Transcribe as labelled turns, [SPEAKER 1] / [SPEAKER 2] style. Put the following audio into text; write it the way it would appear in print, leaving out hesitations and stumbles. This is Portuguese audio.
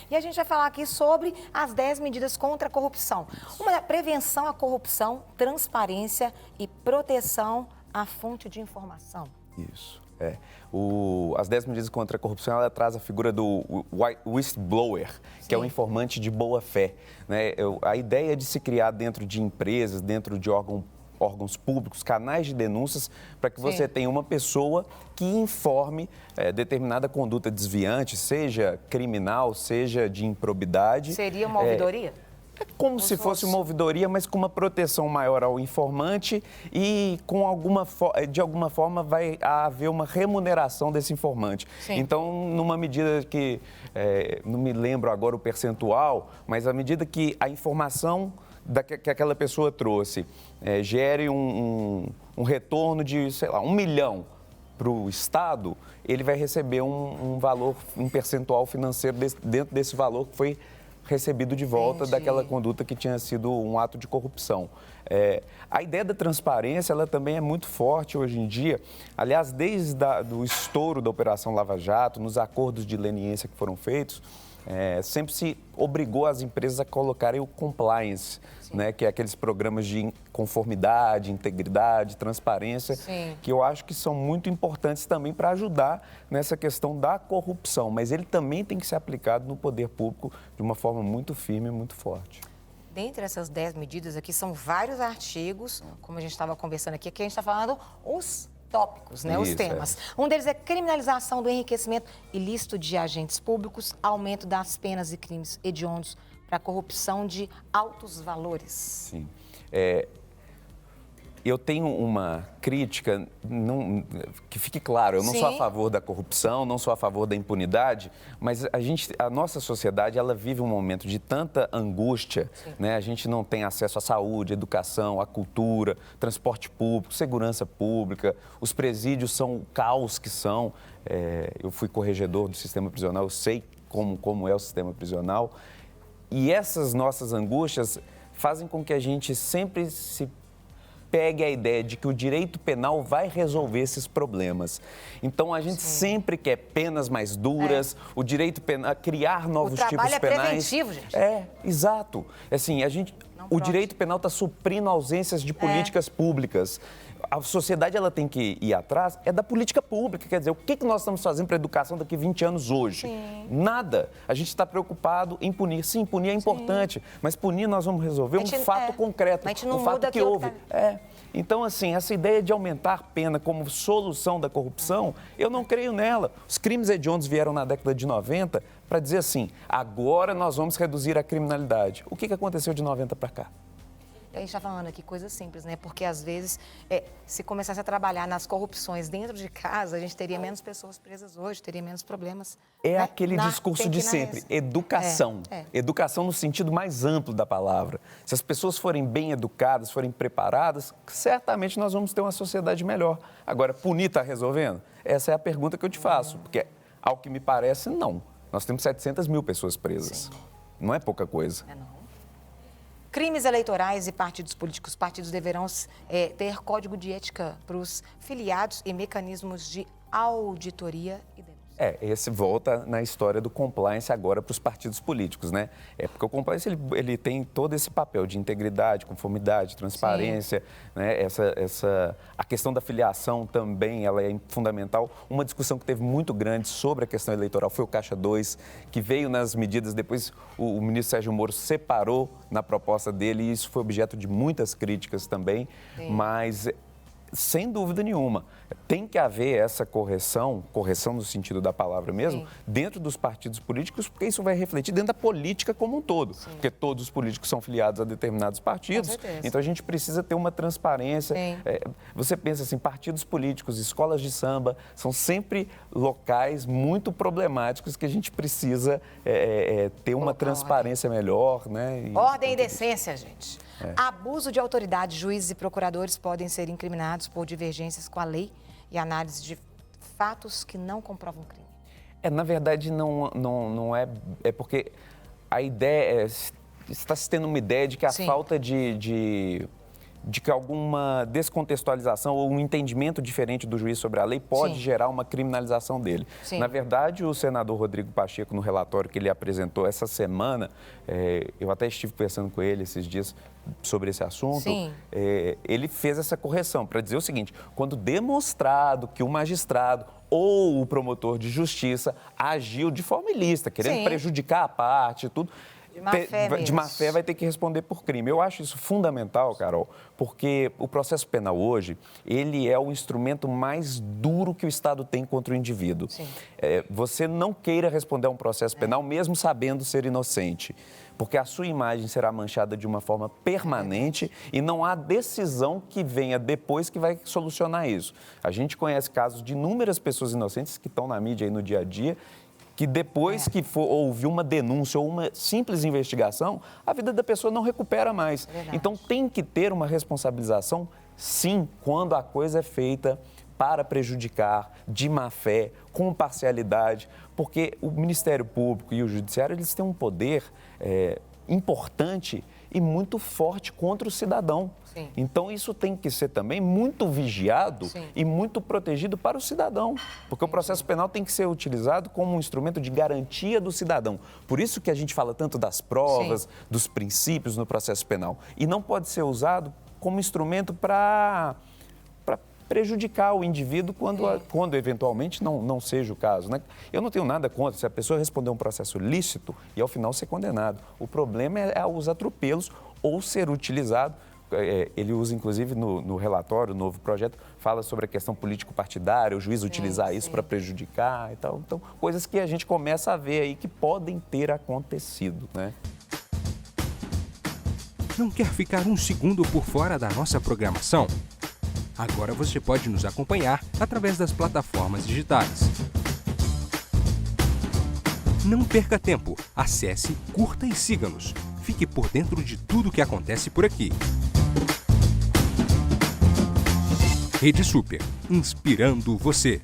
[SPEAKER 1] E a gente vai falar aqui sobre as 10 medidas contra a corrupção. Uma é prevenção à corrupção, transparência e proteção à fonte de informação.
[SPEAKER 2] Isso. As 10 medidas contra a corrupção, ela traz a figura do whistleblower, que é o informante de boa-fé, né? A ideia de se criar dentro de empresas, dentro de órgãos públicos, canais de denúncias, para que você tenha uma pessoa que informe determinada conduta desviante, seja criminal, seja de improbidade.
[SPEAKER 1] Seria uma ouvidoria?
[SPEAKER 2] É como se fosse uma ouvidoria, mas com uma proteção maior ao informante e de alguma forma vai haver uma remuneração desse informante.
[SPEAKER 1] Sim.
[SPEAKER 2] Então, numa medida que, não me lembro agora o percentual, mas à medida que a informação que aquela pessoa trouxe gere um retorno de, sei lá, 1 milhão para o Estado, ele vai receber um valor, um percentual financeiro dentro desse valor que foi recebido de volta daquela conduta que tinha sido um ato de corrupção. A ideia da transparência, ela também é muito forte hoje em dia. Aliás, desde o estouro da Operação Lava Jato, nos acordos de leniência que foram feitos, sempre se obrigou as empresas a colocarem o compliance, né, que é aqueles programas de conformidade, integridade, transparência, que eu acho que são muito importantes também para ajudar nessa questão da corrupção. Mas ele também tem que ser aplicado no poder público de uma forma muito firme e muito forte.
[SPEAKER 1] Dentre essas 10 medidas aqui, são vários artigos, como a gente estava conversando aqui a gente está falando os tópicos, né, os temas. Um deles é criminalização do enriquecimento ilícito de agentes públicos, aumento das penas e crimes hediondos para corrupção de altos valores.
[SPEAKER 2] Sim. Eu tenho uma crítica, que fique claro, eu não sou a favor da corrupção, não sou a favor da impunidade, mas a nossa sociedade, ela vive um momento de tanta angústia, né? A gente não tem acesso à saúde, educação, à cultura, transporte público, segurança pública, os presídios são o caos que são. Eu fui corregedor do sistema prisional, eu sei como é o sistema prisional, e essas nossas angústias fazem com que a gente sempre se pegue a ideia de que o direito penal vai resolver esses problemas. Então, a gente sempre quer penas mais duras, o direito penal, criar novos tipos penais.
[SPEAKER 1] O trabalho é preventivo, gente.
[SPEAKER 2] Exato. Assim, o direito penal está suprindo ausências de políticas públicas. A sociedade, ela tem que ir atrás da política pública. Quer dizer, o que nós estamos fazendo para a educação daqui a 20 anos hoje? Nada. A gente está preocupado em punir. Sim, punir é importante, mas punir nós vamos resolver um fato concreto, um fato que houve. Então, assim, essa ideia de aumentar a pena como solução da corrupção, eu não creio nela. Os crimes hediondos vieram na década de 90 para dizer assim, agora nós vamos reduzir a criminalidade. O que aconteceu de 90 para cá?
[SPEAKER 1] A gente está falando aqui coisas simples, né? Porque, às vezes, se começasse a trabalhar nas corrupções dentro de casa, a gente teria menos pessoas presas hoje, teria menos problemas.
[SPEAKER 2] É aquele discurso de sempre, educação. Educação no sentido mais amplo da palavra. Se as pessoas forem bem educadas, forem preparadas, certamente nós vamos ter uma sociedade melhor. Agora, punir está resolvendo? Essa é a pergunta que eu te faço, porque, ao que me parece, não. Nós temos 700 mil pessoas presas. Não é pouca coisa.
[SPEAKER 1] Não. Crimes eleitorais e partidos políticos. Partidos deverão ter código de ética para os filiados e mecanismos de auditoria e denúncia.
[SPEAKER 2] Esse volta na história do compliance agora para os partidos políticos, né? Porque o compliance, ele tem todo esse papel de integridade, conformidade, transparência, né? A questão da filiação também, ela é fundamental. Uma discussão que teve muito grande sobre a questão eleitoral foi o Caixa 2, que veio nas medidas, depois o ministro Sérgio Moro separou na proposta dele e isso foi objeto de muitas críticas também, mas sem dúvida nenhuma, tem que haver essa correção no sentido da palavra mesmo, dentro dos partidos políticos, porque isso vai refletir dentro da política como um todo, porque todos os políticos são filiados a determinados partidos, então a gente precisa ter uma transparência. Você pensa assim, partidos políticos, escolas de samba, são sempre locais muito problemáticos que a gente precisa ter uma transparência melhor, né?
[SPEAKER 1] Ordem e decência, gente. Abuso de autoridade, juízes e procuradores podem ser incriminados por divergências com a lei e análise de fatos que não comprovam crime.
[SPEAKER 2] Na verdade, não é... É porque a ideia está se tendo uma ideia de que a falta de de que alguma descontextualização ou um entendimento diferente do juiz sobre a lei pode gerar uma criminalização dele. Na verdade, o senador Rodrigo Pacheco, no relatório que ele apresentou essa semana, eu até estive conversando com ele esses dias sobre esse assunto, ele fez essa correção para dizer o seguinte: quando demonstrado que o magistrado ou o promotor de justiça agiu de forma ilícita, querendo prejudicar a parte e tudo, de má fé vai ter que responder por crime. Eu acho isso fundamental, Carol, porque o processo penal hoje, ele é o instrumento mais duro que o Estado tem contra o indivíduo. Você não queira responder a um processo penal mesmo sabendo ser inocente, porque a sua imagem será manchada de uma forma permanente e não há decisão que venha depois que vai solucionar isso. A gente conhece casos de inúmeras pessoas inocentes que estão na mídia aí no dia a dia, que depois que houve uma denúncia ou uma simples investigação, a vida da pessoa não recupera mais. Então, tem que ter uma responsabilização, sim, quando a coisa é feita para prejudicar, de má fé, com parcialidade, porque o Ministério Público e o Judiciário, eles têm um poder importante e muito forte contra o cidadão. Então, isso tem que ser também muito vigiado e muito protegido para o cidadão, porque o processo penal tem que ser utilizado como um instrumento de garantia do cidadão. Por isso que a gente fala tanto das provas, dos princípios no processo penal, e não pode ser usado como instrumento para prejudicar o indivíduo quando eventualmente não seja o caso, né? Eu não tenho nada contra se a pessoa responder um processo lícito e ao final ser condenado. O problema é os atropelos ou ser utilizado. Ele usa, inclusive, no relatório, no novo projeto, fala sobre a questão político-partidária, o juiz utilizar isso para prejudicar e tal. Então, coisas que a gente começa a ver aí que podem ter acontecido, né?
[SPEAKER 3] Não quer ficar um segundo por fora da nossa programação? Agora você pode nos acompanhar através das plataformas digitais. Não perca tempo. Acesse, curta e siga-nos. Fique por dentro de tudo o que acontece por aqui. Rede Super, inspirando você.